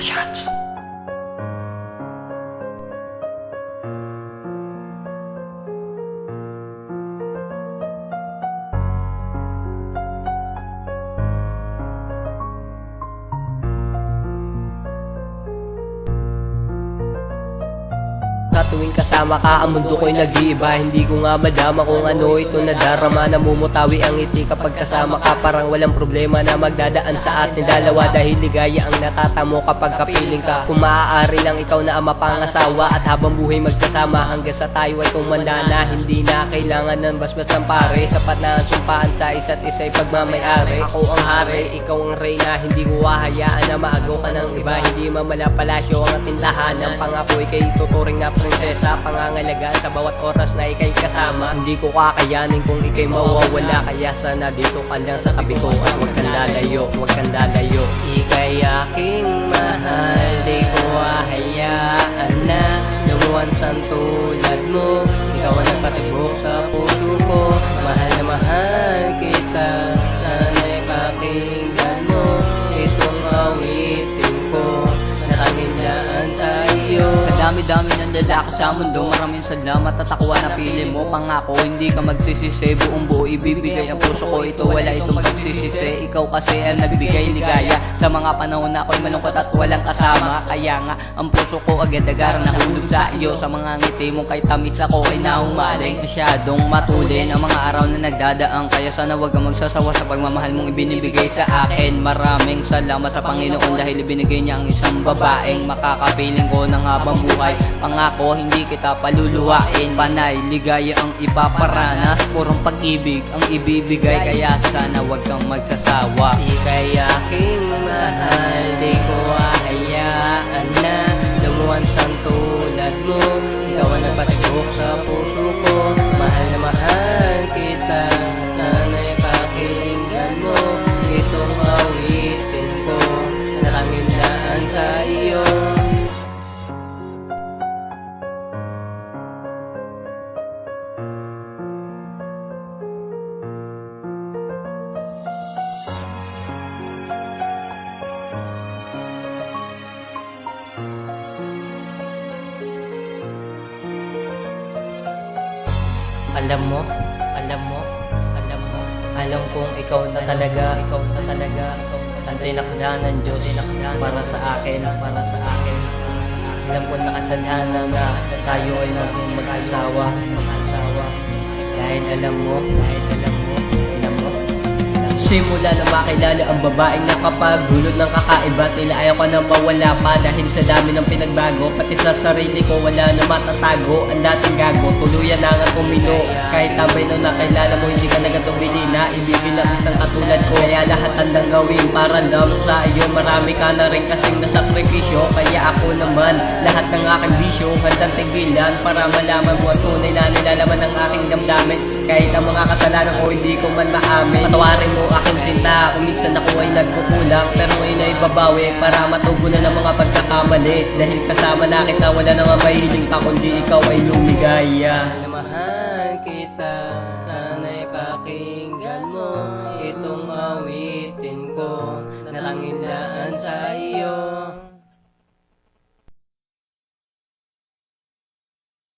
Productions. Sa tuwing kasama ka, ang mundo ko'y nag-iiba. Hindi ko nga madama kung ano ito nadarama. Namumutawi ang ngiti kapag kasama ka. Parang walang problema na magdadaan sa atin dalawa. Dahil ligaya ang natatamo kapag kapiling ka. Kung maaari lang ikaw na ama pangasawa, at habang buhay magsasama hanggang sa tayo ay tumanda na. Hindi na kailangan ng basbas ng pare. Sapat na ang sumpaan sa isa't isa'y pagmamayari. Ako ang hari, ikaw ang reyna. Hindi ko hahayaan na maagaw ka ng iba. Hindi mamalapalasyo ang ating tahanan. Pangako ikay tuturing na prinsesa, pangangalaga sa bawat oras na ikay kasama. Hindi ko kakayanin kung ikay mawawala, kaya sana dito ka lang sa tabi ko at huwag kang lalayo, huwag kang lalayo. Ikay aking mahal, di ko hahayaan na lumuwan sa tulad mo. Ikaw ang nagpatibok sa puso ko, mahal na mahal kita. Sana'y pakinggan mo itong awitin ko, nakangindaan sa iyo. Dami-dami ng lalaki sa mundo, maraming salamat at ako ang napili mo. Pangako hindi ka magsisisi, buong buo ibibigay ang puso ko. Ito wala itong pagsisisi, ikaw kasi ang nagbigay ligaya. Sa mga panahon na ako'y malungkot at walang kasama, kaya nga ang puso ko agad-agar nahulog sa iyo. Sa mga ngiti mong kay tamis ako ay naumaling. Masyadong matulin ang mga araw na nagdadaan, kaya sana wag kang magsasawa sa pagmamahal mong ibinibigay sa akin. Maraming salamat sa Panginoon dahil ibinigay niya ang isang babaeng makakapiling ko ng habang buhay. Pangako hindi kita paluluhain, panay ligaya ang ipaparanas, purong pag-ibig ang ibibigay, kaya sana wag kang magsasawa. Ikay aking mahal, di ko hahayaan na lumuwan sa tulad mo. Ikaw ang nagpatibok sa puso ko, mahal na mahal kita. Sana'y pakinggan mo itong awitin ko, nakangindaan sa iyo. Alam mo, alam kong ikaw na talaga, ang tinakda ng Diyos para sa akin. Alam ko nakatadhana na tayo ay maging mag-asawa. Dahil alam mo, simula na makilala ang babaeng nakapagulot ng kakaiba, tila ayaw ka na mawala pa. Dahil sa dami ng pinagbago, pati sa sarili ko wala na matatago. Ang dating gago, tuluyan na nga kumino. Kahit tabay nung nakilala mo, hindi ka nagatubili na ibigin ng isang katulad ko. Kaya lahat handang gawin para lang sa iyo. Marami ka na rin kasing nasakripisyo, kaya ako naman lahat ng aking bisyo handang tigilan para malaman mo ang tunay na nilalaman ng aking damdamin. Kahit ang mga kasalanan ko hindi ko man maamin. Patawarin mo aking sinta kung minsan ako ay nagkukulang, pero ngayon ay babawi para matugunan ang mga pagkakamali. Dahil kasama na kita, wala na nga mahiling pa kundi ikaw ay lumigaya. Mahal kita.